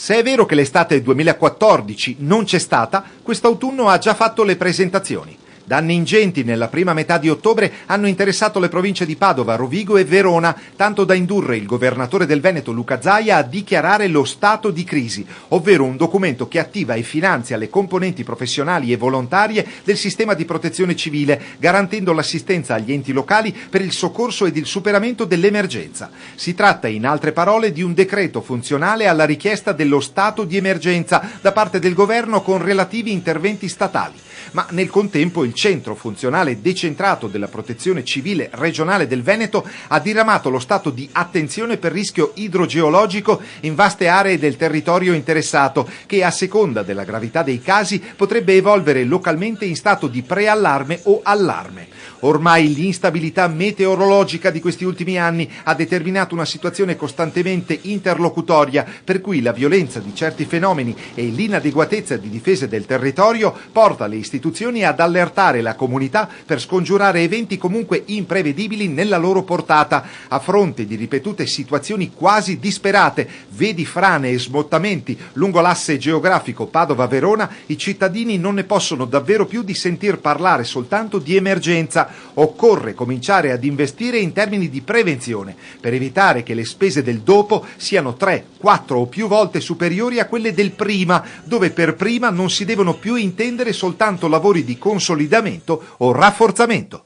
Se è vero che l'estate 2014 non c'è stata, quest'autunno ha già fatto le presentazioni. Danni ingenti nella prima metà di ottobre hanno interessato le province di Padova, Rovigo e Verona, tanto da indurre il governatore del Veneto Luca Zaia a dichiarare lo stato di crisi, ovvero un documento che attiva e finanzia le componenti professionali e volontarie del sistema di protezione civile, garantendo l'assistenza agli enti locali per il soccorso ed il superamento dell'emergenza. Si tratta, in altre parole, di un decreto funzionale alla richiesta dello stato di emergenza da parte del governo con relativi interventi statali. Ma nel contempo il Centro Funzionale Decentrato della Protezione Civile Regionale del Veneto ha diramato lo stato di attenzione per rischio idrogeologico in vaste aree del territorio interessato, che a seconda della gravità dei casi potrebbe evolvere localmente in stato di preallarme o allarme. Ormai l'instabilità meteorologica di questi ultimi anni ha determinato una situazione costantemente interlocutoria, per cui la violenza di certi fenomeni e l'inadeguatezza di difesa del territorio porta le istituzioni ad allertare la comunità per scongiurare eventi comunque imprevedibili nella loro portata. A fronte di ripetute situazioni quasi disperate, vedi frane e smottamenti lungo l'asse geografico Padova-Verona, i cittadini non ne possono davvero più di sentir parlare soltanto di emergenza. Occorre cominciare ad investire in termini di prevenzione per evitare che le spese del dopo siano 3, 4 o più volte superiori a quelle del prima, dove per prima non si devono più intendere soltanto lavori di consolidamento o rafforzamento.